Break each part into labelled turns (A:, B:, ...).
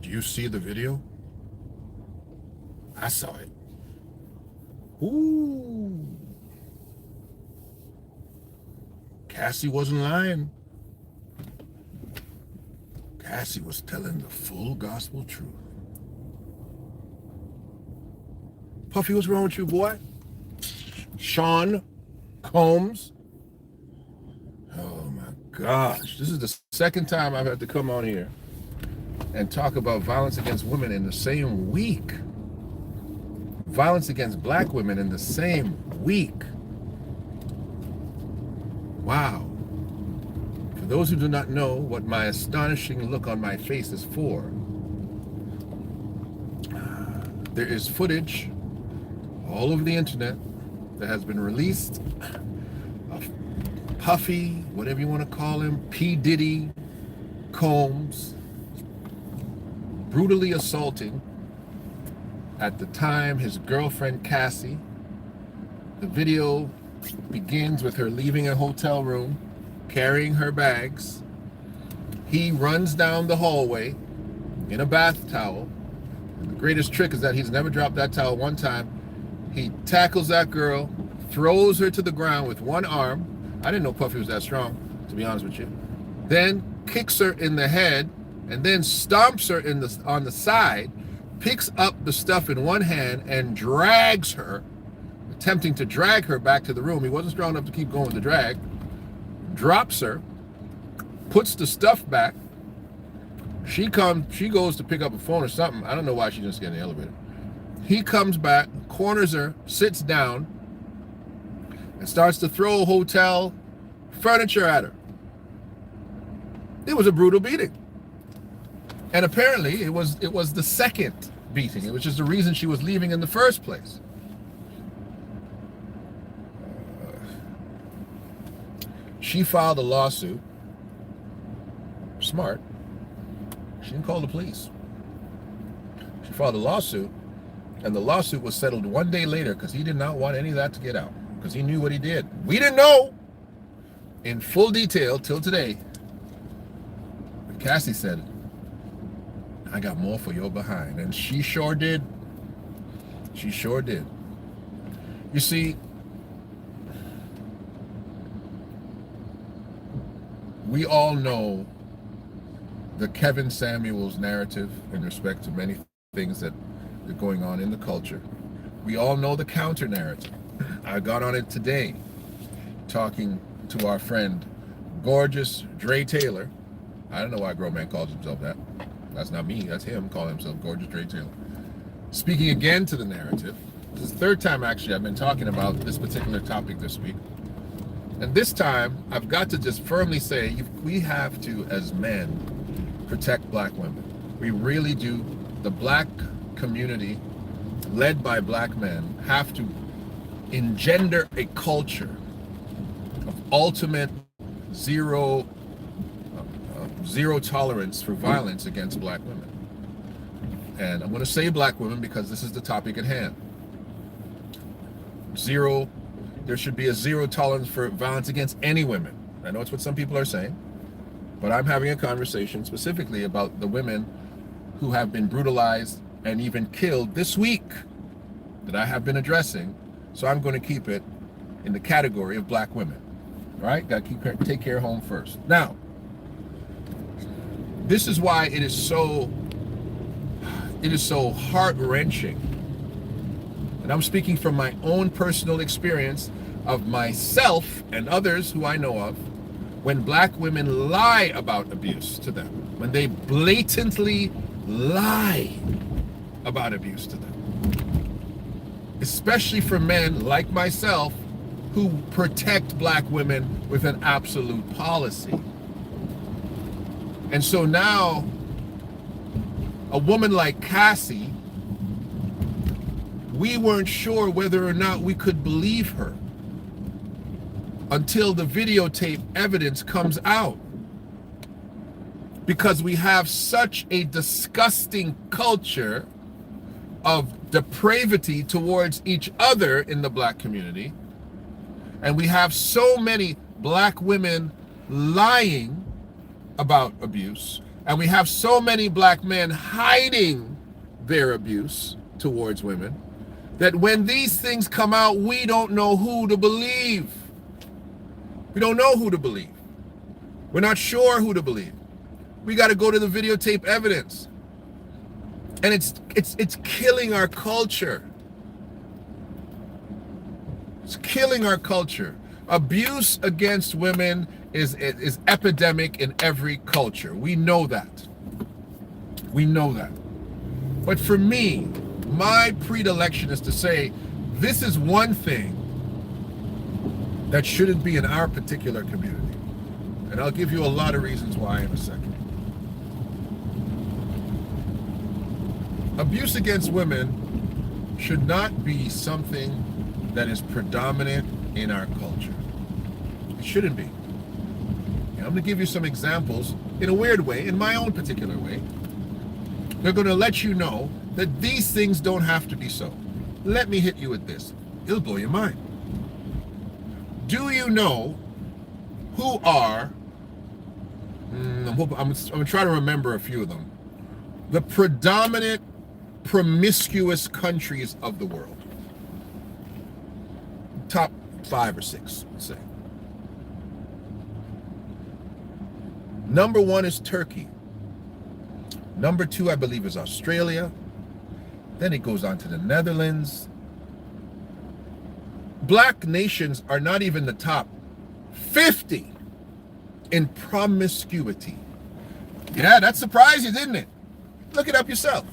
A: Did you see the video? I saw it. Ooh. Cassie wasn't lying. Cassie was telling the full gospel truth. Puffy, what's wrong with you, boy? Sean Combs. Oh my gosh. This is the second time I've had to come on here and talk about violence against women in the same week. Violence against black women in the same week. Wow. For those who do not know what my astonishing look on my face is for, there is footage all over the internet that has been released of Puffy, whatever you want to call him, P. Diddy, Combs, brutally assaulting at the time his girlfriend Cassie. The video begins with her leaving a hotel room, carrying her bags. He runs down the hallway in a bath towel. The greatest trick is that he's never dropped that towel one time. He tackles that girl, throws her to the ground with one arm. I didn't know Puffy was that strong, to be honest with you. Then kicks her in the head and then stomps her on the side, picks up the stuff in one hand and drags her, attempting to drag her back to the room. He wasn't strong enough to keep going with the drag. Drops her, puts the stuff back. She goes to pick up a phone or something. I don't know why she didn't get in the elevator. He comes back, corners her, sits down, and starts to throw hotel furniture at her. It was a brutal beating. And apparently it was the second beating, which is the reason she was leaving in the first place. She filed a lawsuit. Smart. She didn't call the police. She filed a lawsuit, and the lawsuit was settled one day later because he did not want any of that to get out, because he knew what he did. We didn't know in full detail till today. But Cassie said, I got more for your behind. And she sure did. She sure did. You see, we all know the Kevin Samuels narrative in respect to many things that are going on in the culture. We all know the counter narrative. I got on it today talking to our friend, gorgeous Dre Taylor. I don't know why a grown man calls himself that. That's not me, that's him calling himself gorgeous Dre Taylor. Speaking again to the narrative. This is the third time actually I've been talking about this particular topic this week. And this time, I've got to just firmly say, we have to, as men, protect black women. We really do. The black community, led by black men, have to engender a culture of ultimate zero tolerance for violence against black women. And I'm going to say black women because this is the topic at hand. There should be a zero tolerance for violence against any women. I know it's what some people are saying, but I'm having a conversation specifically about the women who have been brutalized and even killed this week that I have been addressing. So I'm going to keep it in the category of black women. All right? Got to take care of home first. Now, this is why it is so heart-wrenching. And I'm speaking from my own personal experience of myself and others who I know of, when black women lie about abuse to them, when they blatantly lie about abuse to them. Especially for men like myself who protect black women with an absolute policy. And so now, a woman like Cassie, we weren't sure whether or not we could believe her until the videotape evidence comes out. Because we have such a disgusting culture of depravity towards each other in the black community. And we have so many black women lying about abuse And we have so many black men hiding their abuse towards women that when these things come out, we don't know who to believe. We don't know who to believe. We're not sure who to believe. We got to go to the videotape evidence. And it's killing our culture. It's killing our culture. Abuse against women is epidemic in every culture. We know that. We know that. But for me, my predilection is to say, this is one thing that shouldn't be in our particular community. And I'll give you a lot of reasons why in a second. Abuse against women should not be something that is predominant in our culture. It shouldn't be. And I'm going to give you some examples in a weird way, in my own particular way. They're going to let you know that these things don't have to be so. Let me hit you with this. It'll blow your mind. Do you know who are, I'm going to try to remember a few of them, the predominant promiscuous countries of the world? Top 5 or 6, let's say. Number 1 is Turkey. Number 2, I believe, is Australia. Then it goes on to the Netherlands. Black nations are not even the top 50 in promiscuity. Yeah, that surprised you, didn't it? Look it up yourself.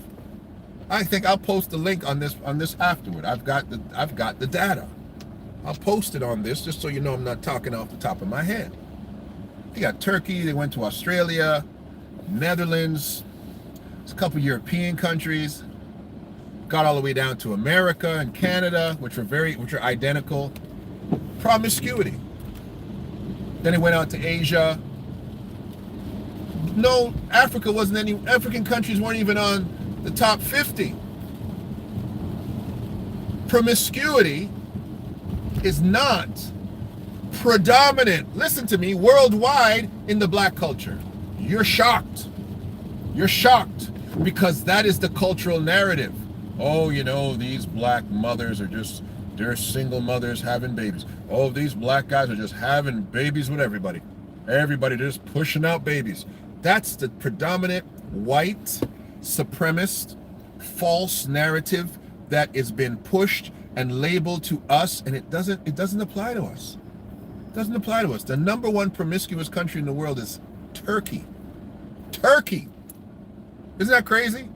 A: I think I'll post the link on this afterward. I've got the data. I'll post it on this just so you know I'm not talking off the top of my head. You got Turkey, they went to Australia, Netherlands, there's a couple European countries, got all the way down to America and Canada, which are identical. Promiscuity. Then it went out to Asia. No, African countries weren't even on the top 50. Promiscuity is not predominant, listen to me, worldwide in the black culture. You're shocked. You're shocked because that is the cultural narrative. Oh, you know, these black mothers they're single mothers having babies. Oh, these black guys are just having babies with everybody. Everybody just pushing out babies. That's the predominant white supremacist false narrative that has been pushed and labeled to us, and it doesn't apply to us. It doesn't apply to us. The number 1 promiscuous country in the world is Turkey. Turkey. Isn't that crazy?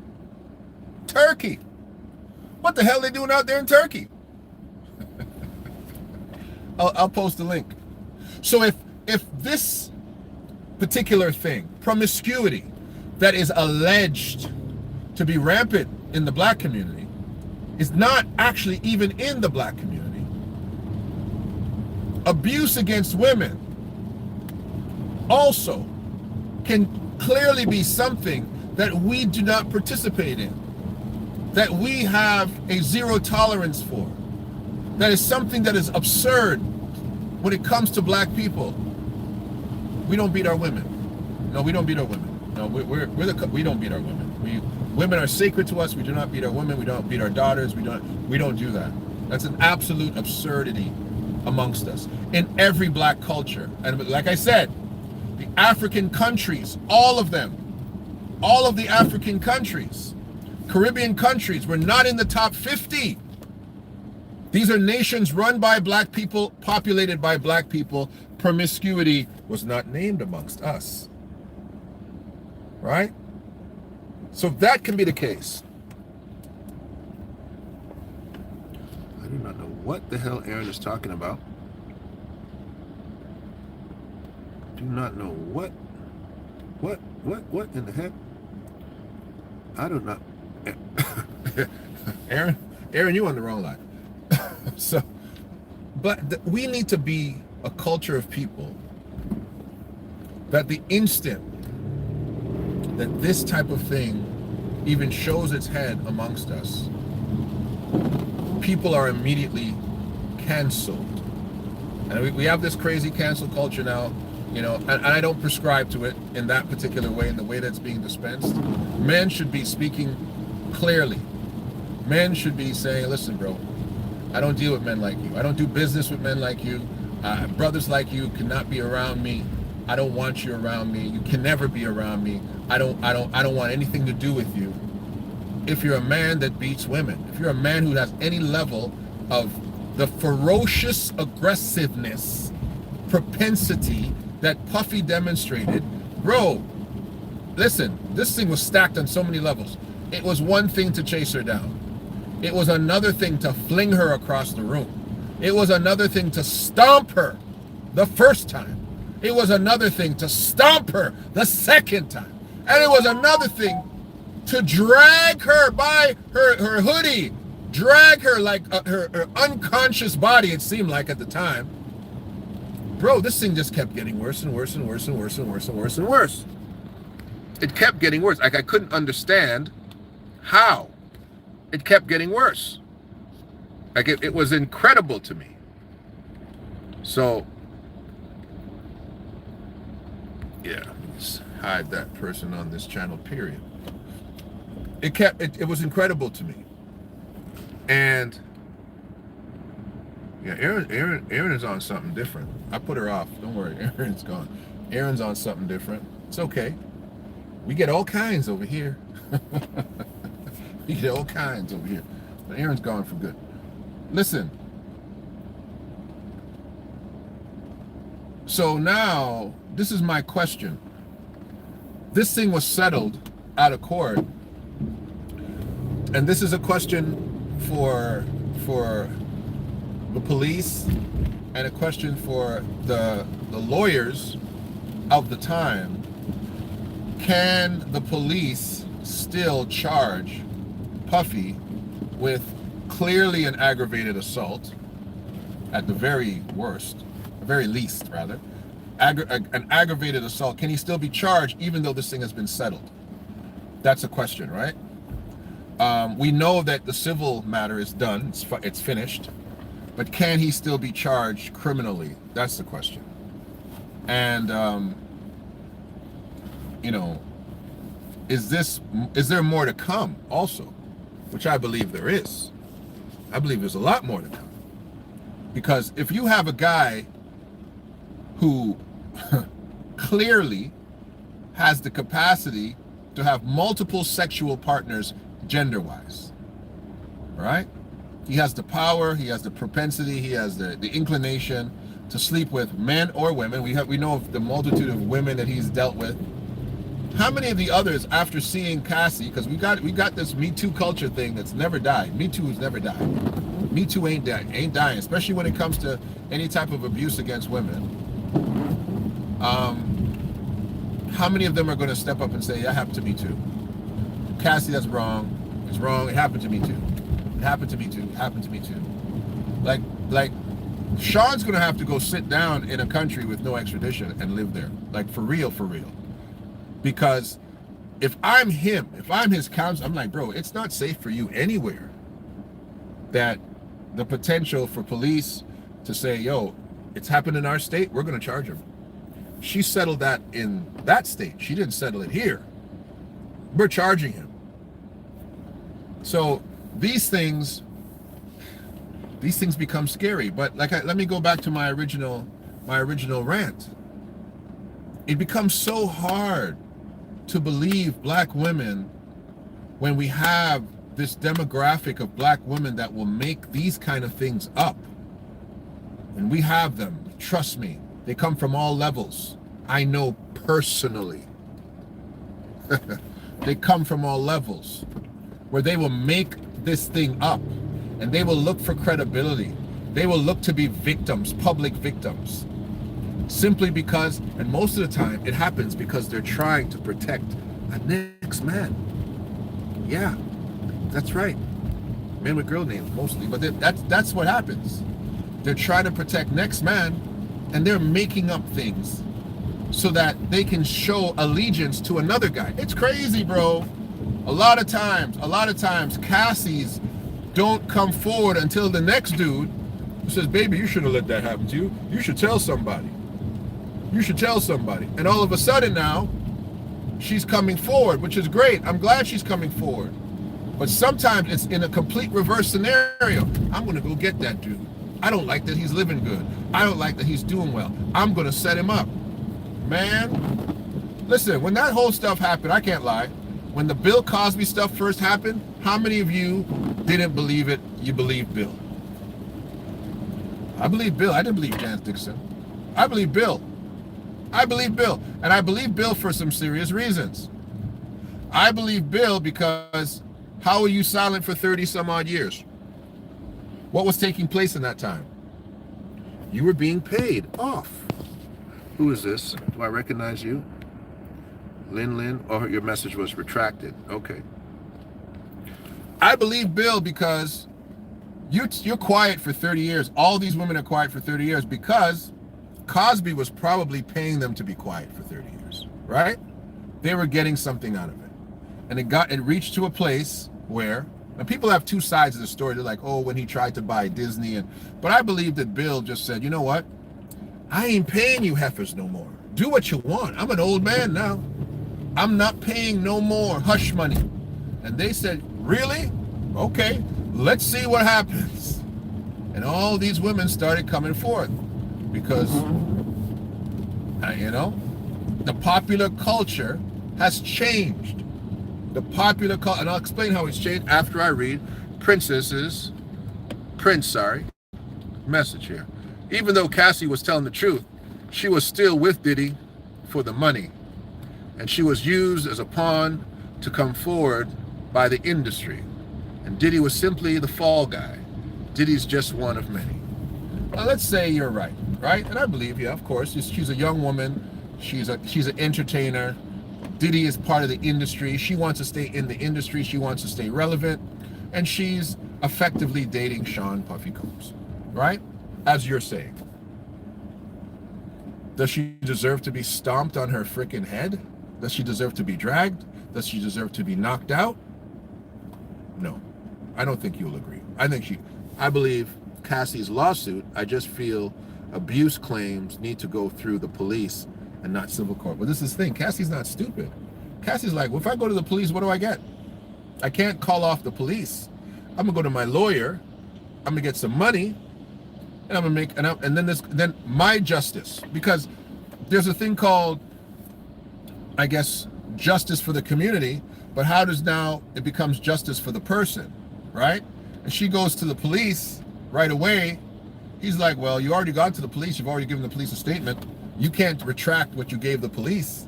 A: Turkey. What the hell are they doing out there in Turkey? I'll post the link. So if this particular thing, promiscuity, that is alleged to be rampant in the black community, is not actually even in the black community, abuse against women also can clearly be something that we do not participate in, that we have a zero tolerance for, that is something that is absurd when it comes to black people. We don't beat our women. No, we don't beat our women. No, we don't beat our women. Women are sacred to us. We do not beat our women. We don't beat our daughters. We don't do that. That's an absolute absurdity amongst us in every black culture. And like I said, the African countries, all of them, all of the African countries, Caribbean countries, were not in the top 50. These are nations run by black people, populated by black people. Promiscuity was not named amongst us. Right? So that can be the case. I do not know what the hell Aaron is talking about. Do not know what in the heck? I don't know. Aaron, you on the wrong line. So, but we need to be a culture of people that the instant that this type of thing even shows its head amongst us, people are immediately canceled. And we have this crazy cancel culture now You know, and I don't prescribe to it in that particular way, in the way that's being dispensed. Men should be speaking clearly. Men should be saying, listen, bro, I don't deal with men like you. I don't do business with men like you. Brothers like you cannot be around me. I don't want you around me. You can never be around me. I don't want anything to do with you. If you're a man that beats women, if you're a man who has any level of the ferocious aggressiveness, propensity that Puffy demonstrated, bro, listen, this thing was stacked on so many levels. It was one thing to chase her down. It was another thing to fling her across the room. It was another thing to stomp her the first time. It was another thing to stomp her the second time. And it was another thing to drag her by her hoodie, drag her like her unconscious body, it seemed like at the time. Bro, this thing just kept getting worse and worse and worse and worse and worse and worse and worse. It kept getting worse. Like, I couldn't understand how it kept getting worse. Like, it was incredible to me. So, yeah, let's hide that person on this channel, period. It was incredible to me. And yeah, Aaron is on something different. I put her off. Don't worry, Aaron's gone. Aaron's on something different. It's okay. We get all kinds over here. We get all kinds over here. But Aaron's gone for good. Listen. So now, this is my question. This thing was settled out of court. And this is a question for the police and a question for the lawyers of the time. Can the police still charge Puffy with clearly an aggravated assault, at the very worst, very least rather, an aggravated assault? Can he still be charged even though this thing has been settled? That's a question, right? We know that the civil matter is done, it's finished, but can he still be charged criminally? That's the question. And you know, is there more to come also? Which I believe there is. I believe there's a lot more to come. Because if you have a guy who clearly has the capacity to have multiple sexual partners gender-wise, right? He has the power, he has the propensity, he has the inclination to sleep with men or women. We know of the multitude of women that he's dealt with. How many of the others, after seeing Cassie, because we got this Me Too culture thing that's never died. Me Too has never died. Me Too ain't dying, especially when it comes to any type of abuse against women. How many of them are going to step up and say, that happened to me too? Cassie, that's wrong. It's wrong. It happened to me too. It happened to me too. It happened to me too. Like Sean's going to have to go sit down in a country with no extradition and live there. Like, for real, for real. Because if I'm him, if I'm his counsel, I'm like, bro, it's not safe for you anywhere. That the potential for police to say, yo, it's happened in our state, we're going to charge him. She settled that in that state. She didn't settle it here. We're charging him. So these things become scary. But let me go back to my original rant. It becomes so hard to believe black women when we have this demographic of black women that will make these kind of things up. And we have them, trust me, they come from all levels. I know personally. They come from all levels, where they will make this thing up and they will look for credibility. They will look to be victims, public victims, simply because, and most of the time it happens because they're trying to protect a next man. Yeah, that's right. Men with girl names mostly, but that's what happens. They're trying to protect next man, and they're making up things so that they can show allegiance to another guy. It's crazy, bro. A lot of times, Cassies don't come forward until the next dude who says, baby, you shouldn't have let that happen to you. You should tell somebody. You should tell somebody. And all of a sudden now, she's coming forward, which is great. I'm glad she's coming forward. But sometimes it's in a complete reverse scenario. I'm going to go get that dude. I don't like that he's living good. I don't like that he's doing well. I'm going to set him up. Man, listen, when that whole stuff happened, I can't lie. When the Bill Cosby stuff first happened, how many of you didn't believe it? You believed Bill. I believe Bill. I didn't believe Janice Dixon. I believe Bill. I believe Bill. And I believe Bill for some serious reasons. I believe Bill because how were you silent for 30 some odd years? What was taking place in that time? You were being paid off. Who is this? Do I recognize you? Lynn? Oh, your message was retracted. Okay. I believe Bill because you're quiet for 30 years. All these women are quiet for 30 years because Cosby was probably paying them to be quiet for 30 years, right? They were getting something out of it. And it reached to a place where, and people have two sides of the story. They're like, oh, when he tried to buy Disney. But I believe that Bill just said, you know what? I ain't paying you heifers no more. Do what you want. I'm an old man now. I'm not paying no more hush money. And they said, really? Okay, let's see what happens. And all these women started coming forth because, the popular culture has changed. The popular culture, and I'll explain how it's changed after I read Prince's message here. Even though Cassie was telling the truth, she was still with Diddy for the money. And she was used as a pawn to come forward by the industry. And Diddy was simply the fall guy. Diddy's just one of many. Well, let's say you're right? And I believe, yeah, of course. She's a young woman. She's an entertainer. Diddy is part of the industry. She wants to stay in the industry. She wants to stay relevant. And she's effectively dating Sean Puffy Combs, right? As you're saying. Does she deserve to be stomped on her freaking head? Does she deserve to be dragged? Does she deserve to be knocked out? No. I don't think you'll agree. I believe Cassie's lawsuit, I just feel abuse claims need to go through the police and not civil court. But this is the thing, Cassie's not stupid. Cassie's like, well, if I go to the police, what do I get? I can't call off the police. I'm gonna go to my lawyer. I'm gonna get some money, and I'm gonna make and then my justice, because there's a thing called, I guess, justice for the community. But how does now it becomes justice for the person, right? And she goes to the police right away. He's like, well, you already got to the police. You've already given the police a statement. You can't retract what you gave the police.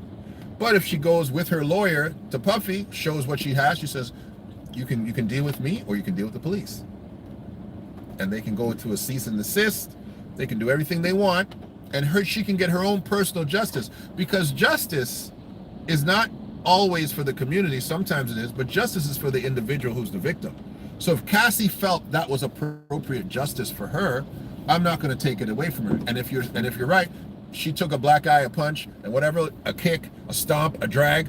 A: But if she goes with her lawyer to Puffy, shows what she has, she says, you can deal with me or you can deal with the police. And they can go to a cease and desist. They can do everything they want. And she can get her own personal justice, because justice is not always for the community. Sometimes it is, but justice is for the individual who's the victim. So if Cassie felt that was appropriate justice for her, I'm not going to take it away from her. And if you're right, she took a black eye, a punch, and whatever, a kick, a stomp, a drag,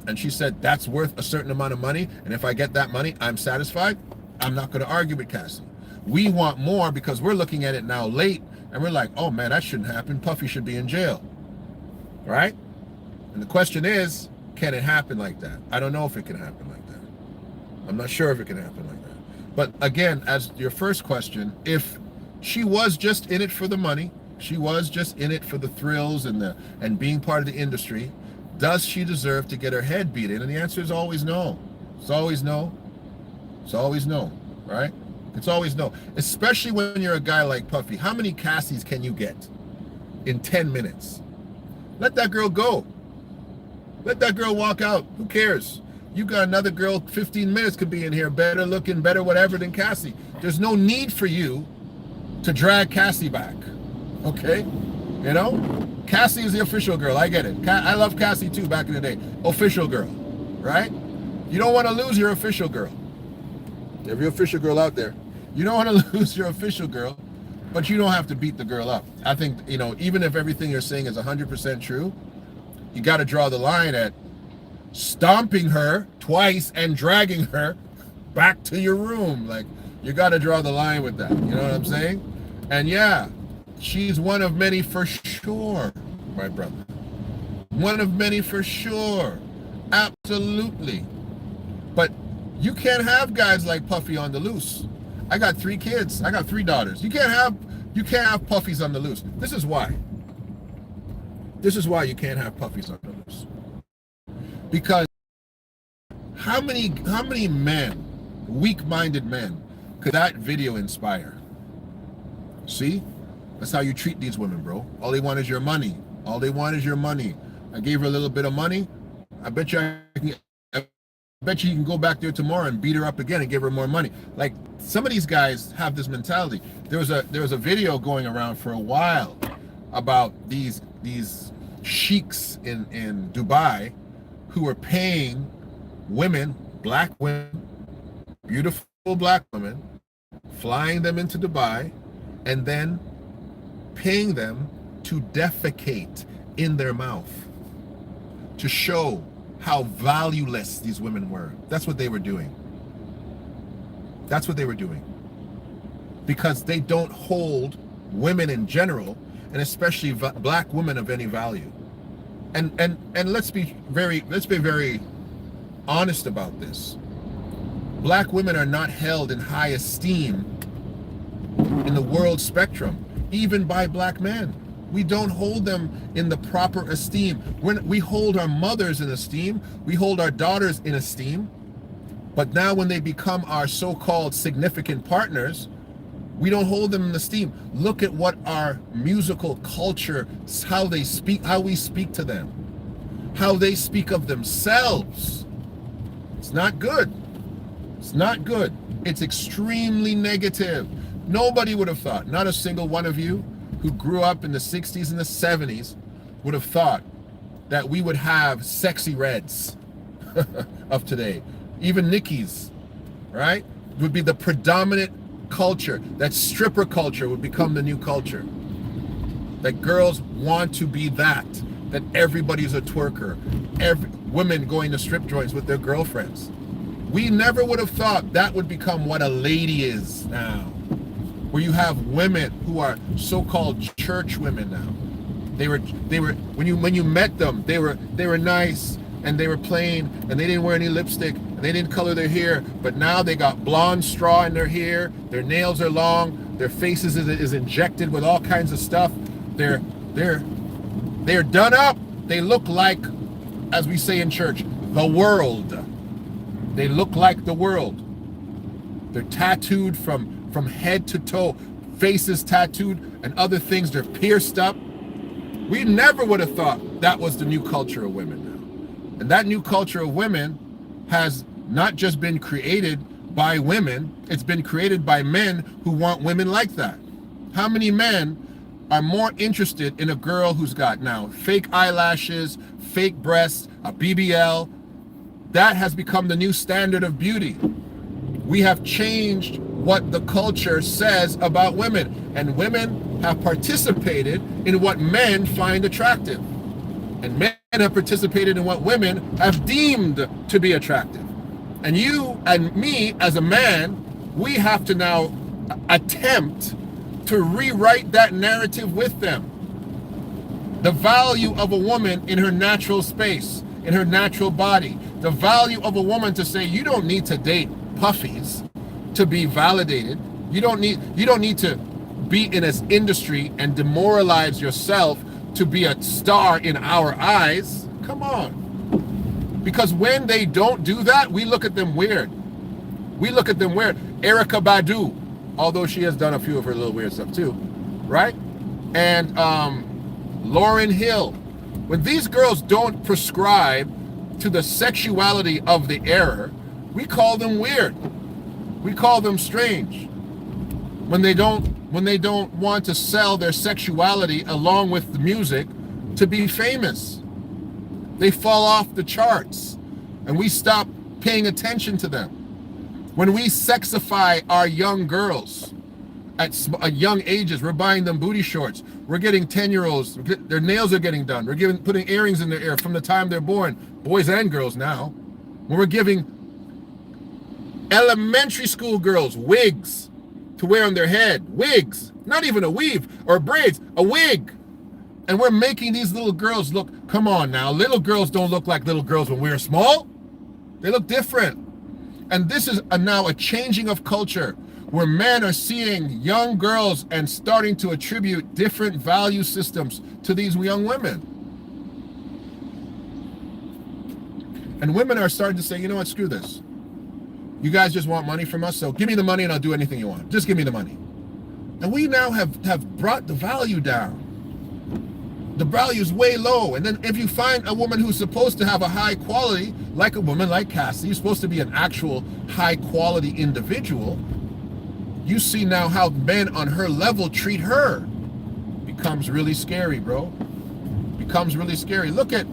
A: and she said that's worth a certain amount of money, and if I get that money, I'm satisfied. I'm not going to argue with Cassie. We want more because we're looking at it now late, and we're like, oh man, that shouldn't happen. Puffy should be in jail, right? And the question is, can it happen like that? I don't know if it can happen like that. I'm not sure if it can happen like that. But again, as your first question, if she was just in it for the money, she was just in it for the thrills and being part of the industry, does she deserve to get her head beat in? And the answer is always no. It's always no. It's always no, right? It's always no. Especially when you're a guy like Puffy. How many Cassies can you get in 10 minutes? Let that girl go. Let that girl walk out. Who cares? You got another girl, 15 minutes could be in here, better looking, better whatever than Cassie. There's no need for you to drag Cassie back. Okay? You know? Cassie is the official girl. I get it. I love Cassie too back in the day. Official girl. Right? You don't want to lose your official girl. Every official girl out there. You don't want to lose your official girl, but you don't have to beat the girl up. I think, even if everything you're saying is 100% true, you got to draw the line at stomping her twice and dragging her back to your room. Like, you got to draw the line with that. You know what I'm saying? And yeah, she's one of many for sure. my brother. One of many for sure. Absolutely. But you can't have guys like Puffy on the loose. I got 3 kids. I got 3 daughters. You can't have puffies on the loose. This is why. This is why you can't have puffies on the loose. Because how many men, weak-minded men, could that video inspire? See? That's how you treat these women, bro. All they want is your money. All they want is your money. I gave her a little bit of money. I bet you you can go back there tomorrow and beat her up again and give her more money. Like, some of these guys have this mentality. There was a video going around for a while about these sheiks in Dubai who were paying women, black women, beautiful black women, flying them into Dubai and then paying them to defecate in their mouth to show how valueless these women were. That's what they were doing. That's what they were doing. Because they don't hold women in general, and especially black women, of any value. And let's be very honest about this. Black women are not held in high esteem in the world spectrum, even by black men. We don't hold them in the proper esteem. We hold our mothers in esteem. We hold our daughters in esteem. But now when they become our so-called significant partners, we don't hold them in esteem. Look at what our musical culture, how we speak to them, how they speak of themselves. It's not good. It's not good. It's extremely negative. Nobody would have thought, not a single one of you who grew up in the 60s and the 70s would have thought that we would have sexy reds of today. Even Nickies, right? Would be the predominant culture. That stripper culture would become the new culture. That girls want to be that everybody's a twerker. Women going to strip joints with their girlfriends. We never would have thought that would become what a lady is now. Where you have women who are so-called church women now. They were when you met them, they were nice and they were plain and they didn't wear any lipstick and they didn't color their hair, but now they got blonde straw in their hair, their nails are long, their faces is injected with all kinds of stuff. They're done up. They look like, as we say in church, the world. They look like the world. They're tattooed from head to toe, faces tattooed and other things. They're pierced up. We never would have thought that was the new culture of women now. And that new culture of women has not just been created by women, it's been created by men who want women like that. How many men are more interested in a girl who's got now fake eyelashes, fake breasts, a BBL? That has become the new standard of beauty. We have changed what the culture says about women, and women have participated in what men find attractive, and men have participated in what women have deemed to be attractive. And you and me as a man, we have to now attempt to rewrite that narrative with them. The value of a woman in her natural space, in her natural body, the value of a woman to say, you don't need to date puffies to be validated. You don't need to be in this industry and demoralize yourself to be a star in our eyes. Come on. Because when they don't do that, we look at them weird. We look at them weird. Erykah Badu, although she has done a few of her little weird stuff too, right? And Lauryn Hill. When these girls don't prescribe to the sexuality of the era, we call them weird. We call them strange. When they don't want to sell their sexuality along with the music to be famous, they fall off the charts and we stop paying attention to them. When we sexify our young girls at young ages, we're buying them booty shorts. We're getting 10-year-olds, their nails are getting done. We're putting earrings in their ear from the time they're born, boys and girls now. When we're giving elementary school girls wigs to wear on their head, wigs, not even a weave or braids, a wig. And we're making these little girls look, come on now, little girls don't look like little girls when we're small. They look different. And this is now a changing of culture where men are seeing young girls and starting to attribute different value systems to these young women. And women are starting to say, you know what, screw this. You guys just want money from us, so give me the money and I'll do anything you want. Just give me the money. And we now have brought the value down. The value is way low. And then if you find a woman who's supposed to have a high quality, like a woman like Cassie, who's supposed to be an actual high quality individual, you see now how men on her level treat her. Becomes really scary, bro. Becomes really scary. Look at,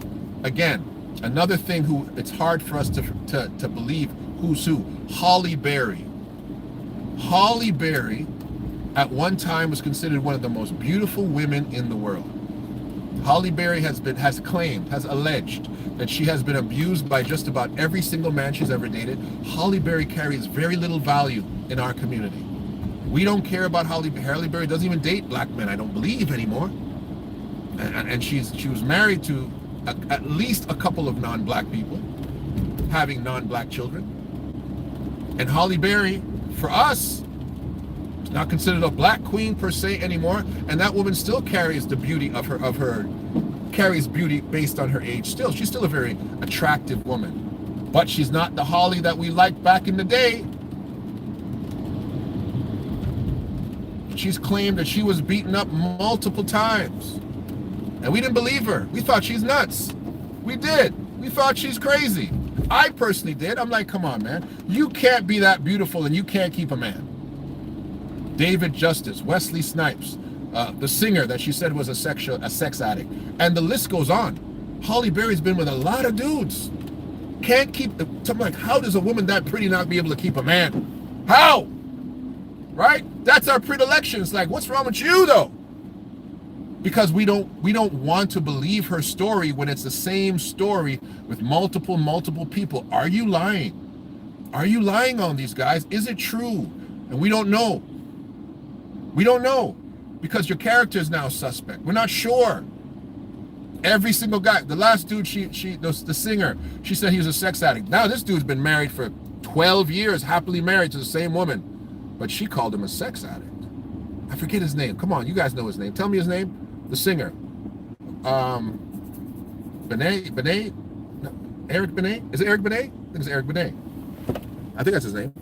A: again, another thing who it's hard for us to believe who's who. Halle Berry. Halle Berry at one time was considered one of the most beautiful women in the world. Halle Berry has alleged that she has been abused by just about every single man she's ever dated. Halle Berry carries very little value in our community. We don't care about Halle Berry. Halle Berry doesn't even date black men, I don't believe, anymore. And she was married to at least a couple of non-black people, having non-black children. And Halle Berry, for us, is not considered a black queen per se anymore. And that woman still carries the beauty carries beauty based on her age still. She's still a very attractive woman. But she's not the Halle that we liked back in the day. She's claimed that she was beaten up multiple times. And we didn't believe her. We thought she's nuts. We did. We thought she's crazy. I personally did. I'm like, come on, man. You can't be that beautiful and you can't keep a man. David Justice, Wesley Snipes, the singer that she said was a sex addict. And the list goes on. Halle Berry's been with a lot of dudes. Can't keep, I'm like, how does a woman that pretty not be able to keep a man? How? Right? That's our predilection. It's like, what's wrong with you though? Because we don't want to believe her story when it's the same story with multiple people. Are you lying? Are you lying on these guys? Is it true? And we don't know. We don't know because your character is now suspect. We're not sure. Every single guy, the last dude, the singer, she said he was a sex addict. Now this dude's been married for 12 years, happily married to the same woman, but she called him a sex addict. I forget his name. Come on, you guys know his name. Tell me his name. The singer. Benet? No, Eric Benet? Is it Eric Benet? I think it's Eric Benet. I think that's his name.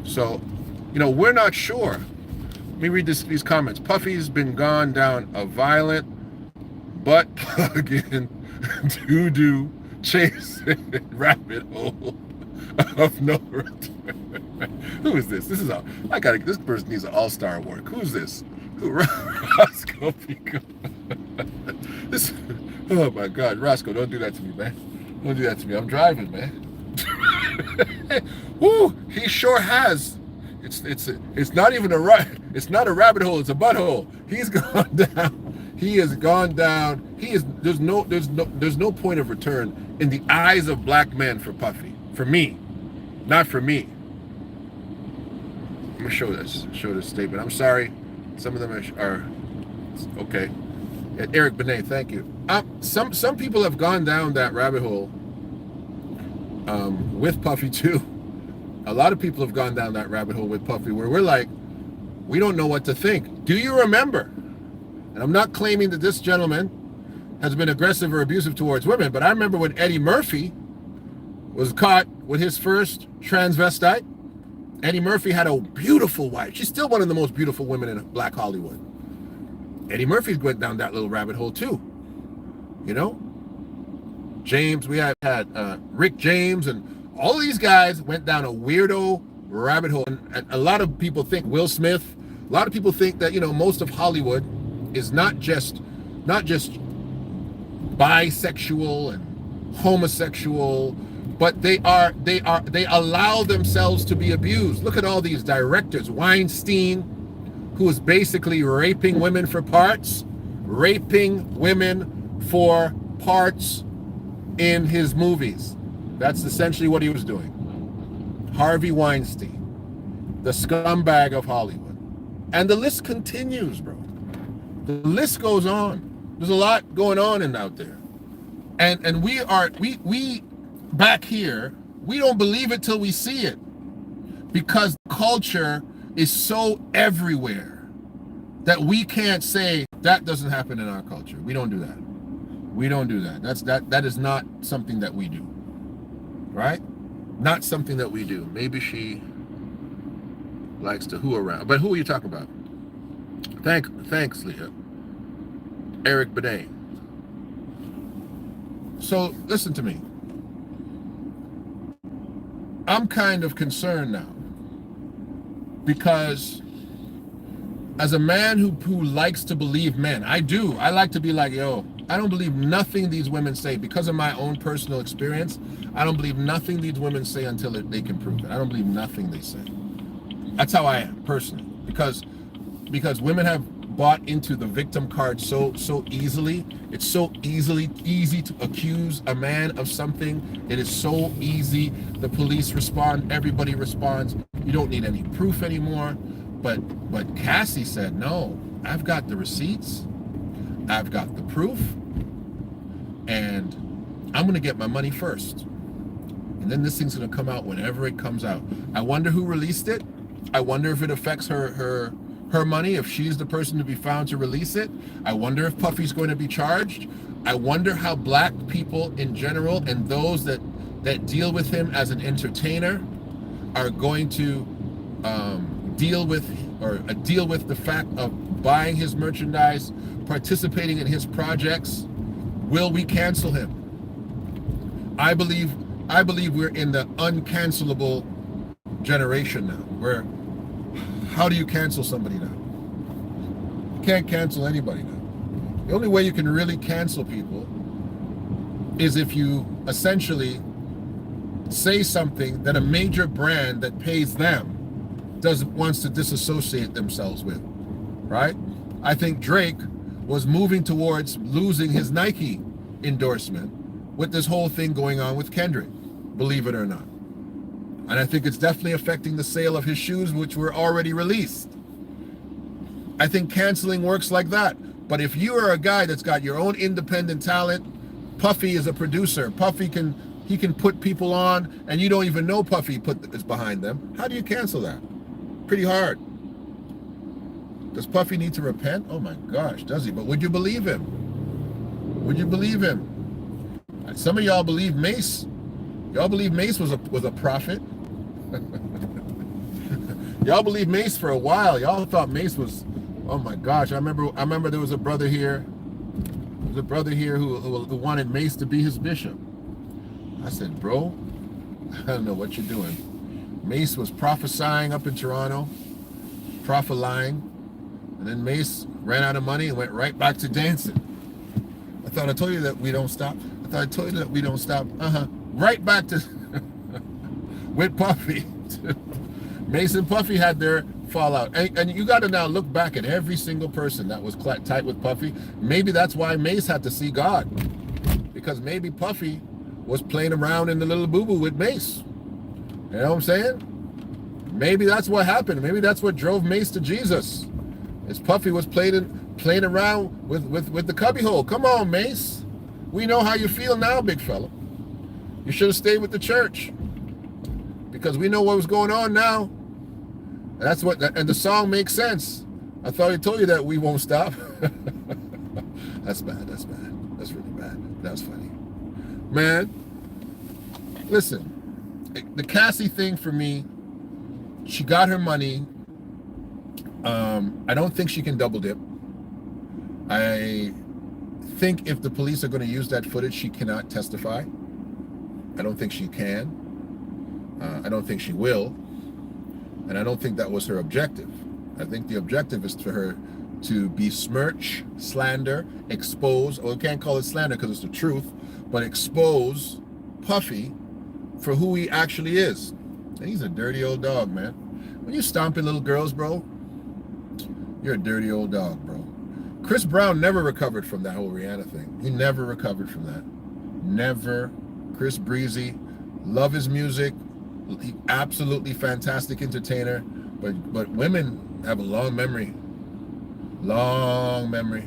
A: So, we're not sure. Let me read these comments. Puffy's been gone down a violent butt plugging doo-doo chasing rabbit hole of no return. Who is this? This person needs an all-star award. Who's this? Roscoe Pico. Oh my God, Roscoe, don't do that to me, man. Don't do that to me. I'm driving, man. Woo, he sure has. It's not even it's not a rabbit hole, it's a butthole. He's gone down. He has gone down. There's no point of return in the eyes of black men for Puffy. For me. Not for me. I'm gonna show this statement. I'm sorry. Some of them are okay. Eric Benet, thank you. Some people have gone down that rabbit hole with Puffy too. A lot of people have gone down that rabbit hole with Puffy where we're like, we don't know what to think. Do you remember? And I'm not claiming that this gentleman has been aggressive or abusive towards women, but I remember when Eddie Murphy was caught with his first transvestite. Eddie Murphy had a beautiful wife. She's still one of the most beautiful women in Black Hollywood. Eddie Murphy's went down that little rabbit hole too. James, we had Rick James, and all of these guys went down a weirdo rabbit hole. And a lot of people think Will Smith, a lot of people think that, most of Hollywood is not just bisexual and homosexual, but they allow themselves to be abused. Look at all these directors. Weinstein, who is basically raping women for parts in his movies. That's essentially what he was doing. Harvey Weinstein, the scumbag of Hollywood. And the list continues, bro. The list goes on. There's a lot going on out there. And we back here, we don't believe it till we see it. Because culture is so everywhere that we can't say that doesn't happen in our culture. We don't do that. We don't do that. That is not something that we do. Right? Not something that we do. Maybe she likes to who around. But who are you talking about? Thanks, Leah. Eric Benet. So listen to me. I'm kind of concerned now because as a man who likes to believe men, I like to be like, yo, I don't believe nothing these women say because of my own personal experience. I don't believe nothing these women say until they can prove it. I don't believe nothing they say. That's how I am personally, because women have bought into the victim card so easily. It's so easy to accuse a man of something. It is so easy. The police respond, everybody responds. You don't need any proof anymore. But Cassie said, no, I've got the receipts, I've got the proof, and I'm gonna get my money first. And then this thing's gonna come out whenever it comes out. I wonder who released it. I wonder if it affects her money, if she's the person to be found to release it. I wonder if Puffy's going to be charged. I wonder how black people in general and those that deal with him as an entertainer are going to deal with the fact of buying his merchandise, participating in his projects. Will we cancel him? I believe we're in the uncancelable generation now, where how do you cancel somebody now? You can't cancel anybody now. The only way you can really cancel people is if you essentially say something that a major brand that pays them wants to disassociate themselves with, right? I think Drake was moving towards losing his Nike endorsement with this whole thing going on with Kendrick, believe it or not. And I think it's definitely affecting the sale of his shoes, which were already released. I think canceling works like that. But if you are a guy that's got your own independent talent, Puffy is a producer. Puffy can put people on, and you don't even know Puffy is behind them. How do you cancel that? Pretty hard. Does Puffy need to repent? Oh my gosh, does he? But would you believe him? Would you believe him? Some of y'all believe Mace. Y'all believe Mace was a prophet. Y'all believed Mace for a while. Y'all thought Mace was, oh my gosh. I remember there was a brother here. Who wanted Mace to be his bishop. I said, bro, I don't know what you're doing. Mace was prophesying up in Toronto, prophesying, and then Mace ran out of money and went right back to dancing. I thought I told you that we don't stop. Right back to with Puffy. Mace and Puffy had their fallout. And you got to now look back at every single person that was tight with Puffy. Maybe that's why Mace had to see God. Because maybe Puffy was playing around in the little boo-boo with Mace. You know what I'm saying? Maybe that's what happened. Maybe that's what drove Mace to Jesus. Is Puffy was playing around with the cubbyhole. Come on, Mace. We know how you feel now, big fella. You should have stayed with the church. Because we know what was going on now. And the song makes sense. I thought I told you that we won't stop. That's bad. That's really bad. That's funny. Man, listen. The Cassie thing for me, she got her money. I don't think she can double dip. I think if the police are going to use that footage, she cannot testify. I don't think she can. I don't think she will. And I don't think that was her objective. I think the objective is for her to besmirch, slander, expose, or we can't call it slander because it's the truth, but expose Puffy for who he actually is. And he's a dirty old dog, man. When you stomping little girls, bro, you're a dirty old dog, bro. Chris Brown never recovered from that whole Rihanna thing. He never recovered from that. Never. Chris Breezy, love his music. He absolutely fantastic entertainer, but women have a long memory. Long memory.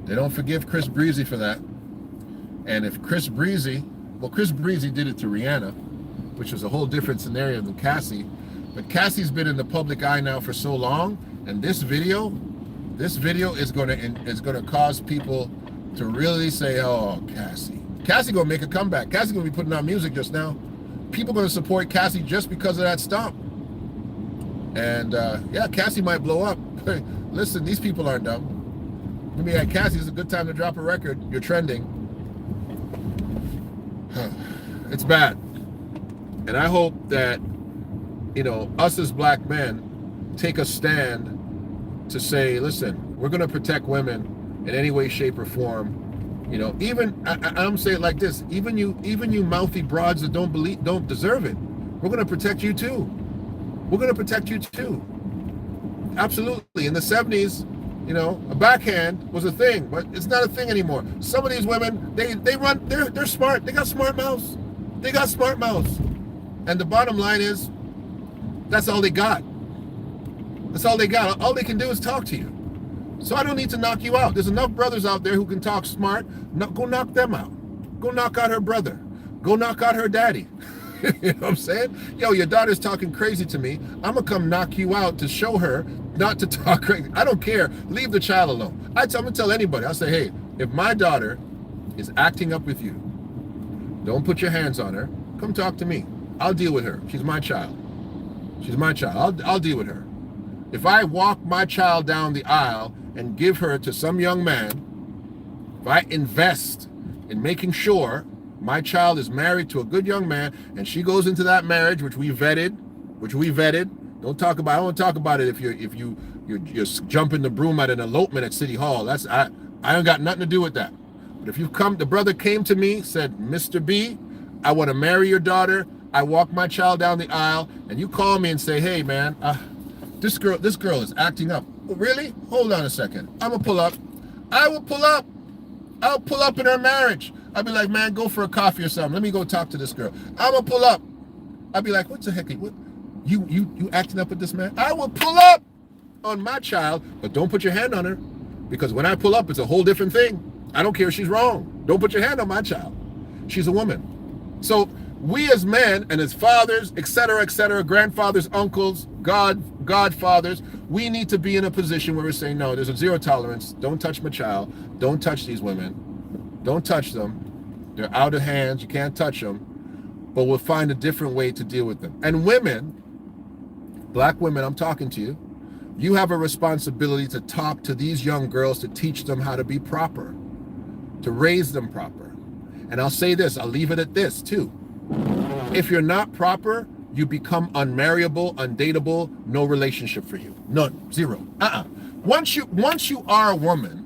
A: They don't forgive Chris Breezy for that. And if Chris Breezy did it to Rihanna, which was a whole different scenario than Cassie. But Cassie's been in the public eye now for so long, and this video is gonna cause people to really say, "Oh, Cassie gonna make a comeback. Cassie gonna be putting out music just now. People gonna support Cassie just because of that stomp." And yeah, Cassie might blow up. Listen, these people aren't dumb. I mean, at Cassie, it's a good time to drop a record. You're trending. It's bad. And I hope that, us as black men take a stand to say, listen, we're going to protect women in any way, shape, or form. Even I'm saying it like this: even you mouthy broads that don't deserve it, we're going to protect you too. We're going to protect you too. Absolutely. In the 70s, a backhand was a thing, but it's not a thing anymore. Some of these women, they're smart. They got smart mouths. And the bottom line is, that's all they got. That's all they got. All they can do is talk to you. So I don't need to knock you out. There's enough brothers out there who can talk smart. Go knock them out. Go knock out her brother. Go knock out her daddy. You know what I'm saying? Yo, your daughter's talking crazy to me. I'm going to come knock you out to show her not to talk crazy. I don't care. Leave the child alone. I'm going to tell anybody. I'll say, hey, if my daughter is acting up with you, don't put your hands on her. Come talk to me. I'll deal with her. She's my child. I'll deal with her. If I walk my child down the aisle and give her to some young man, if I invest in making sure my child is married to a good young man, and she goes into that marriage, which we vetted. I don't want to talk about it if you're jumping the broom at an elopement at City Hall. I ain't got nothing to do with that. But if the brother came to me, said, Mr. B, I want to marry your daughter. I walk my child down the aisle, and you call me and say, hey man, this girl is acting up. Oh, really? Hold on a second. I'm gonna pull up. I will pull up. I'll pull up in her marriage. I'll be like, man, go for a coffee or something. Let me go talk to this girl. I'm gonna pull up. I'll be like, what the heck? You acting up with this man? I will pull up on my child, but don't put your hand on her, because when I pull up, it's a whole different thing. I don't care if she's wrong. Don't put your hand on my child. She's a woman. So we as men and as fathers, etc., grandfathers, uncles, godfathers, we need to be in a position where we're saying, no, there's a zero tolerance. Don't touch my child. Don't touch these women. Don't touch them. They're out of hands. You can't touch them. But we'll find a different way to deal with them. And women, black women, I'm talking to you. You have a responsibility to talk to these young girls, to teach them how to be proper, to raise them proper. And I'll say this, I'll leave it at this too. If you're not proper, you become unmarriable, undateable, no relationship for you. None, zero. Once you are a woman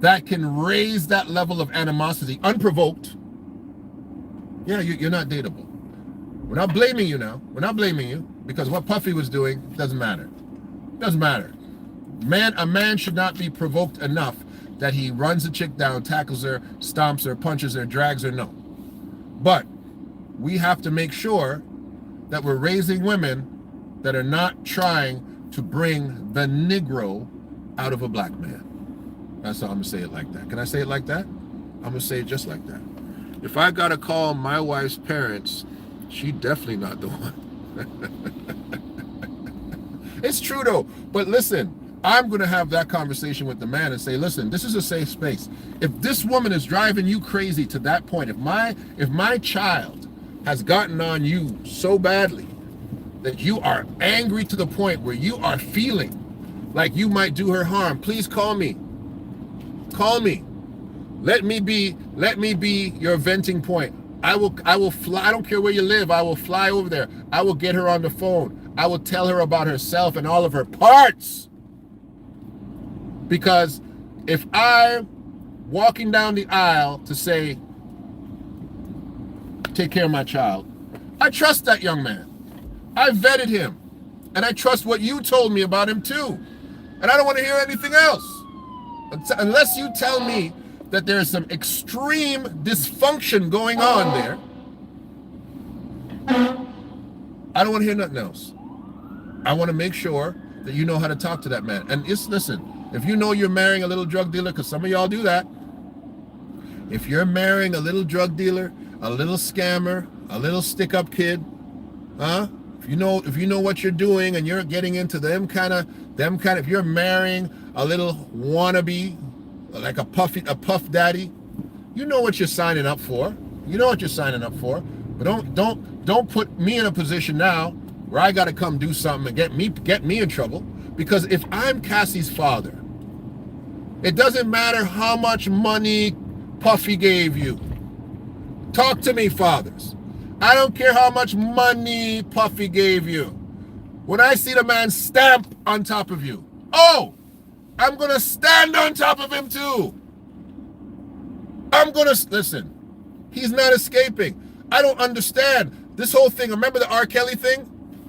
A: that can raise that level of animosity unprovoked, yeah, you're not dateable. We're not blaming you now. We're not blaming you, because what Puffy was doing doesn't matter. Doesn't matter. A man should not be provoked enough that he runs a chick down, tackles her, stomps her, punches her, drags her. No. But we have to make sure that we're raising women that are not trying to bring the Negro out of a black man. That's how I'm going to say it like that. Can I say it like that? I'm going to say it just like that. If I got to call my wife's parents, she definitely not the one. It's true though. But listen, I'm going to have that conversation with the man and say, listen, this is a safe space. If this woman is driving you crazy to that point, if my child has gotten on you so badly that you are angry to the point where you are feeling like you might do her harm, please call me. Call me. Let me be your venting point. I will fly. I don't care where you live. I will fly over there. I will get her on the phone. I will tell her about herself and all of her parts. Because if I'm walking down the aisle to say, take care of my child, I trust that young man. I vetted him. And I trust what you told me about him too. And I don't want to hear anything else. Unless you tell me that there's some extreme dysfunction going on there, I don't want to hear nothing else. I want to make sure that you know how to talk to that man. And listen, If you know you're marrying a little drug dealer, because some of y'all do that. If you're marrying a little drug dealer, a little scammer, a little stick-up kid, huh? If you know what you're doing and you're getting into them kind of, if you're marrying a little wannabe, like a puff daddy, you know what you're signing up for. You know what you're signing up for. But don't put me in a position now where I got to come do something and get me in trouble. Because if I'm Cassie's father, it doesn't matter how much money Puffy gave you. Talk to me, fathers. I don't care how much money Puffy gave you. When I see the man stamp on top of you, oh, I'm going to stand on top of him too. Listen, he's not escaping. I don't understand this whole thing. Remember the R. Kelly thing?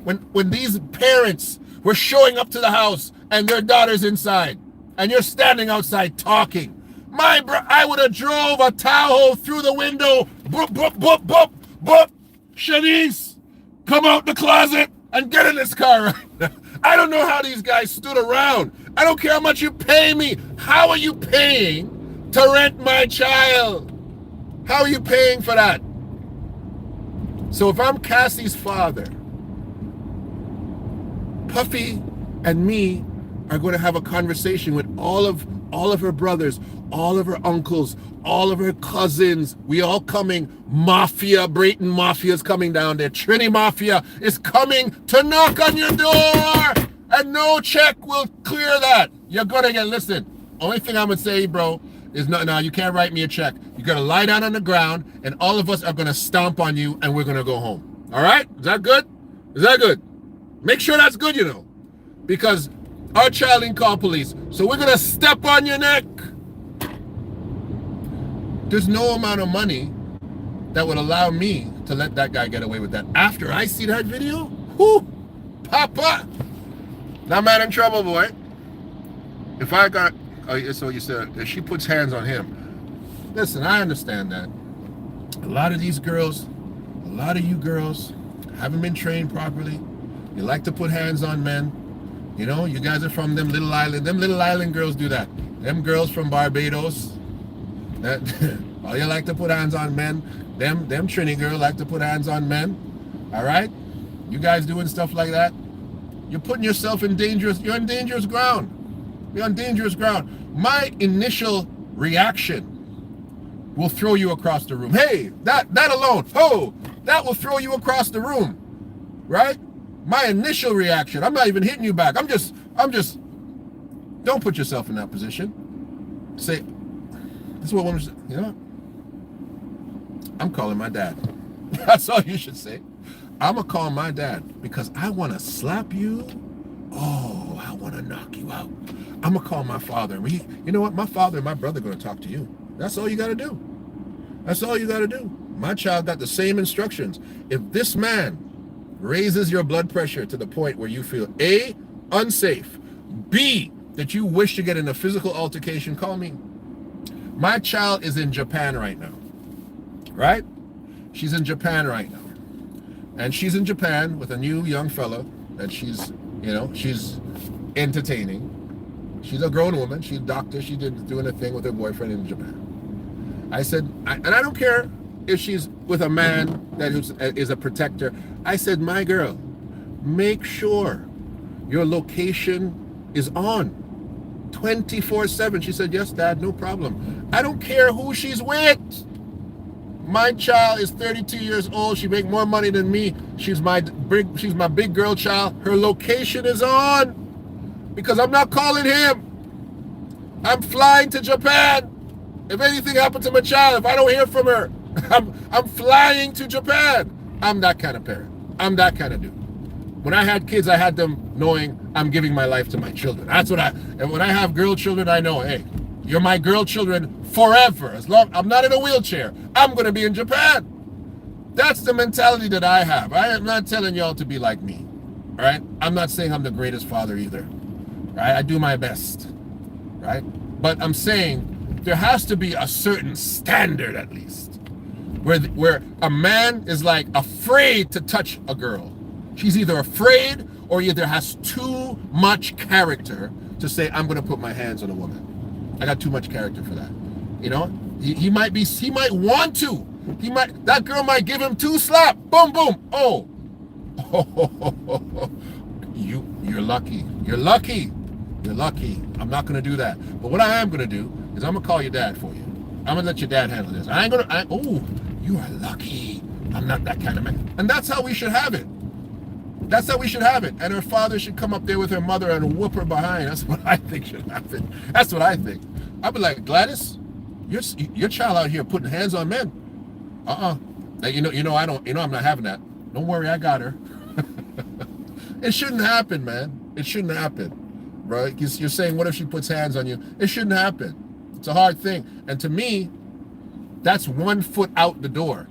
A: When these parents were showing up to the house and their daughter's inside and you're standing outside talking. I would have drove a Tahoe through the window. Boop, boop, boop, boop, boop. Shanice, come out the closet and get in this car right now. I don't know how these guys stood around. I don't care how much you pay me. How are you paying to rent my child? How are you paying for that? So if I'm Cassie's father, Puffy and me are going to have a conversation with all of her brothers, all of her uncles, all of her cousins. We all coming. Mafia, Brayton Mafia is coming down there. Trini Mafia is coming to knock on your door. And no check will clear that. You're going to listen, only thing I'm going to say, bro, is no, you can't write me a check. You're going to lie down on the ground and all of us are going to stomp on you and we're going to go home. All right? Is that good? Is that good? Make sure that's good, because our child didn't call police. So we're going to step on your neck. There's no amount of money that would allow me to let that guy get away with that. After I see that video, whoo, Papa. That man in trouble, boy. If I got, so you said, if she puts hands on him. Listen, I understand that. A lot of these girls, a lot of you girls haven't been trained properly. You like to put hands on men. You guys are from them little island. Them little island girls do that. Them girls from Barbados. Oh, you like to put hands on men. Them Trini girl like to put hands on men. All right? You guys doing stuff like that? You're putting yourself in dangerous ground. You're on dangerous ground. My initial reaction will throw you across the room. Hey, that alone, that will throw you across the room. Right? My initial reaction, I'm not even hitting you back. I'm just, don't put yourself in that position. Say, this is what women, you know what? I'm calling my dad. That's all you should say. I'm going to call my dad because I want to slap you. Oh, I want to knock you out. I'm going to call my father. You know what? My father and my brother are going to talk to you. That's all you got to do. That's all you got to do. My child got the same instructions. If this man raises your blood pressure to the point where you feel A, unsafe, B, that you wish to get in a physical altercation, call me. My child is in Japan right now, right? She's in Japan right now. And she's in Japan with a new young fella that she's entertaining. She's a grown woman. She's a doctor. She's doing a thing with her boyfriend in Japan. I said, and I don't care if she's with a man that is a protector. I said, my girl, make sure your location is on 24/7. She said, yes, Dad, no problem. I don't care who she's with. My child is 32 years old. She makes more money than me. She's my big girl child. Her location is on because I'm not calling him. I'm flying to Japan. If anything happened to my child, if I don't hear from her, I'm flying to Japan. I'm that kind of parent. I'm that kind of dude. When I had kids, I had them knowing I'm giving my life to my children. And when I have girl children, I know, hey, you're my girl children forever. As long I'm not in a wheelchair, I'm going to be in Japan. That's the mentality that I have. I am not telling y'all to be like me. All right? I'm not saying I'm the greatest father either. Right? I do my best. Right? But I'm saying there has to be a certain standard at least. Where a man is like afraid to touch a girl. She's either afraid or either has too much character to say, I'm going to put my hands on a woman. I got too much character for that. You know, he might want to. That girl might give him 2 slaps. Boom, boom. Oh. You're lucky. You're lucky. You're lucky. I'm not going to do that. But what I am going to do is I'm going to call your dad for you. I'm going to let your dad handle this. Oh, you are lucky. I'm not that kind of man. And that's how we should have it. That's how we should have it. And her father should come up there with her mother and whoop her behind. That's what I think should happen. That's what I think. I'd be like, Gladys, your child out here putting hands on men. You know, I'm not having that. Don't worry, I got her. It shouldn't happen, man. It shouldn't happen, bro. You're saying, what if she puts hands on you? It shouldn't happen. It's a hard thing. And to me, that's 1 foot out the door.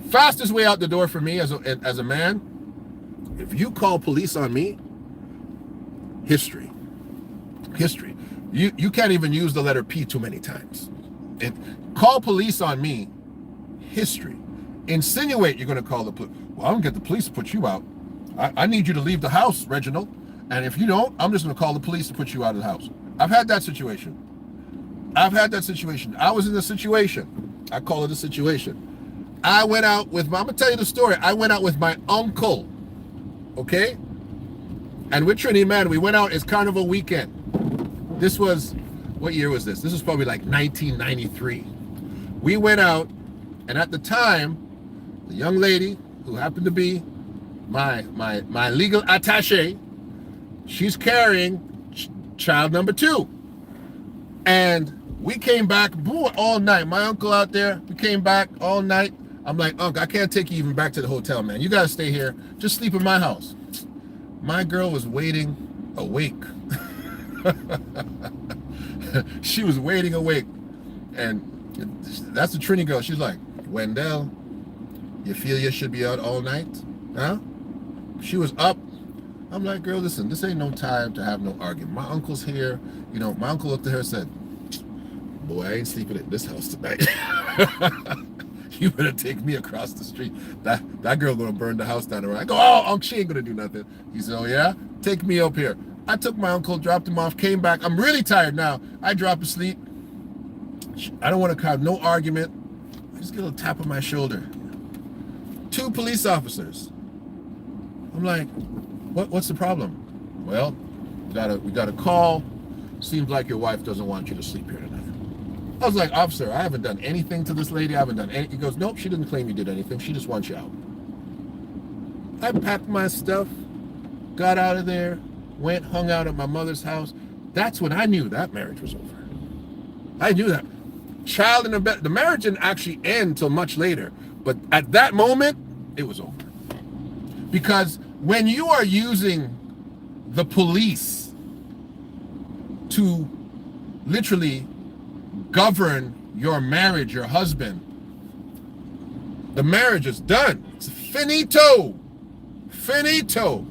A: Fastest way out the door for me as a man, if you call police on me, history. You can't even use the letter P too many times. Call police on me, history. Insinuate you're going to call the police. Well, I'm going to get the police to put you out. I need you to leave the house, Reginald. And if you don't, I'm just going to call the police to put you out of the house. I've had that situation. I was in the situation. I call it a situation. I went out with I'm going to tell you the story. I went out with my uncle. Okay? And with Trinity, man, we went out. It's Carnival weekend. This was, what year was this? This was probably like 1993. We went out, and at the time, the young lady who happened to be my legal attaché, she's carrying child number 2. And we came back all night. My uncle out there, we came back all night. I'm like, Uncle, I can't take you even back to the hotel, man. You got to stay here. Just sleep in my house. My girl was waiting awake. She was waiting awake. And that's the Trini girl. She's like, Wendell, you feel you should be out all night? Huh? She was up. I'm like, girl, listen, this ain't no time to have no argument. My uncle's here. You know, my uncle looked at her and said, boy, I ain't sleeping at this house tonight. You better take me across the street. That girl gonna burn the house down around. I go, oh, Uncle, she ain't gonna do nothing. He said, oh yeah? Take me up here. I took my uncle, dropped him off, came back. I'm really tired now. I drop asleep. I don't want to have no argument. I just get a little tap on my shoulder. 2 police officers. I'm like, what's the problem? Well, we got a call. Seems like your wife doesn't want you to sleep here tonight. I was like, officer, I haven't done anything to this lady. I haven't done anything. He goes, nope, she didn't claim you did anything. She just wants you out. I packed my stuff, got out of there, went, hung out at my mother's house. That's when I knew that marriage was over. I knew that. Child in the bed. The marriage didn't actually end till much later. But at that moment, it was over. Because when you are using the police to literally govern your marriage, your husband, the marriage is done. It's finito. Finito.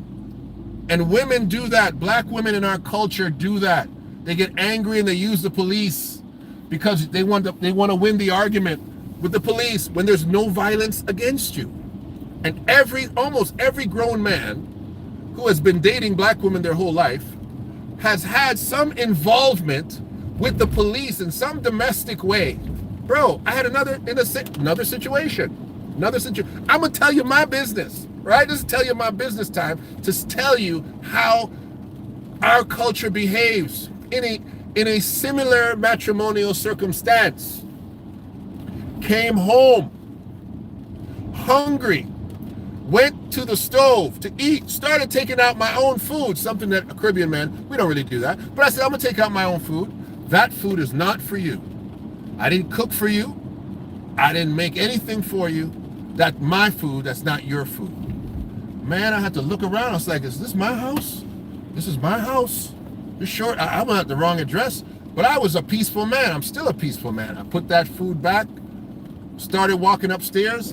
A: And women do that. Black women in our culture do that. They get angry and they use the police because they want to win the argument with the police when there's no violence against you. And almost every grown man who has been dating black women their whole life has had some involvement with the police in some domestic way. Bro, I had another situation. I'm gonna tell you my business, right? This is tell you my business time to tell you how our culture behaves in a similar matrimonial circumstance. Came home hungry, went to the stove to eat, started taking out my own food, something that a Caribbean man, we don't really do that. But I said, I'm gonna take out my own food. That food is not for you. I didn't cook for you. I didn't make anything for you. That's my food, that's not your food. Man, I had to look around. I was like, is this my house? This is my house. You're sure? I'm at the wrong address. But I was a peaceful man. I'm still a peaceful man. I put that food back, started walking upstairs,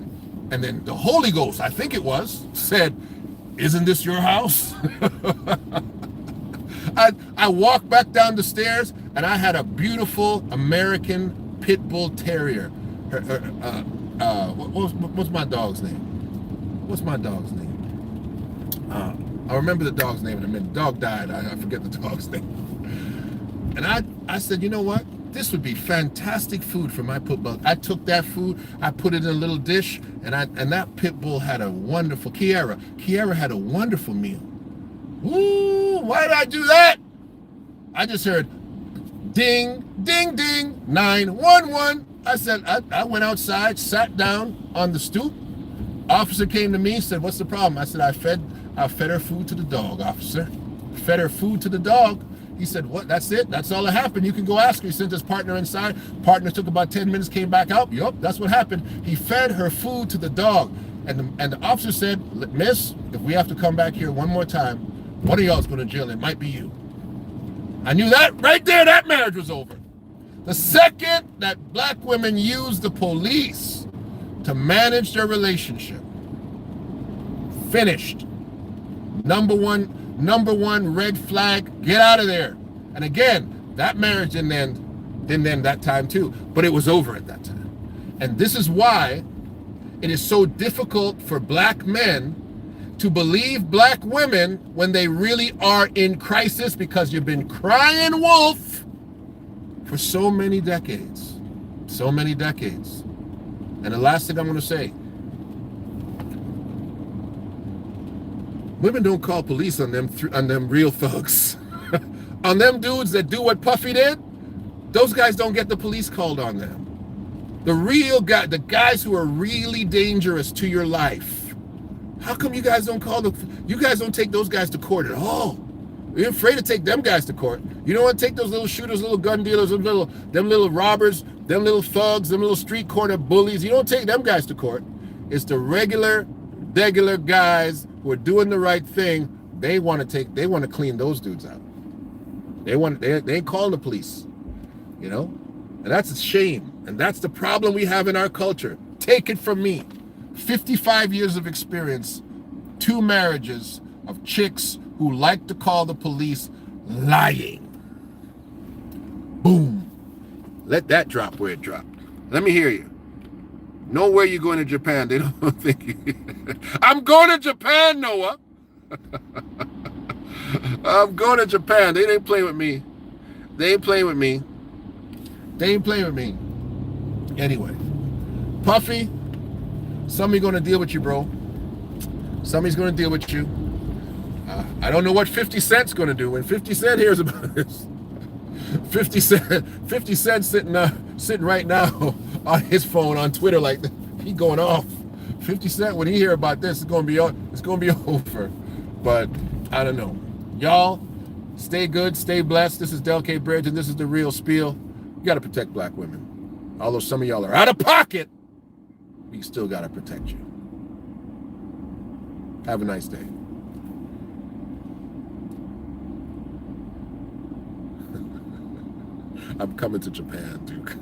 A: and then the Holy Ghost, I think it was, said, isn't this your house? I walked back down the stairs, and I had a beautiful American pit bull terrier. What's my dog's name? I'll remember the dog's name in a minute. Dog died. I forget the dog's name. And I said, you know what? This would be fantastic food for my pit bull. I took that food, I put it in a little dish, and that pit bull had a wonderful, Kiara had a wonderful meal. Ooh, why did I do that? I just heard ding, ding, ding, 911. I said, I went outside, sat down on the stoop. Officer came to me, said, what's the problem? I said, I fed her food to the dog, officer. Fed her food to the dog. He said, what? That's it? That's all that happened? You can go ask her. He sent his partner inside. Partner took about 10 minutes, came back out. Yup, that's what happened. He fed her food to the dog. And the officer said, miss, if we have to come back here one more time, one of y'all's going to jail. It might be you. I knew that right there, that marriage was over. The second that black women use the police to manage their relationship, finished. Number one red flag, get out of there. And again, that marriage didn't end that time too, but it was over at that time. And this is why it is so difficult for black men to believe black women when they really are in crisis, because you've been crying wolf for so many decades. So many decades. And the last thing I'm going to say, women don't call police on them real thugs. On them dudes that do what Puffy did, those guys don't get the police called on them. The real guy, the guys who are really dangerous to your life. How come you guys don't you guys don't take those guys to court at all? You're afraid to take them guys to court. You don't want to take those little shooters, little gun dealers, them little robbers, them little thugs, them little street corner bullies. You don't take them guys to court. It's the regular guys who are doing the right thing. They want to clean those dudes out. They ain't calling the police, you know? And that's a shame. And that's the problem we have in our culture. Take it from me. 55 years of experience, 2 marriages of chicks who like to call the police lying. Boom. Let that drop where it dropped. Let me hear you. Know where you're going to Japan. They don't think you. I'm going to Japan, Noah. I'm going to Japan. They ain't playing with me. They ain't playing with me. Anyway, Puffy, somebody's going to deal with you, bro. Somebody's going to deal with you. I don't know what 50 Cent's going to do when 50 Cent hears about this. 50 Cent sitting right now on his phone on Twitter like he going off. 50 Cent, when he hear about this, it's going to be over. But I don't know. Y'all, stay good, stay blessed. This is Del K. Bridge, and this is The Real Spiel. You got to protect black women. Although some of y'all are out of pocket, we still got to protect you. Have a nice day. I'm coming to Japan, Duke.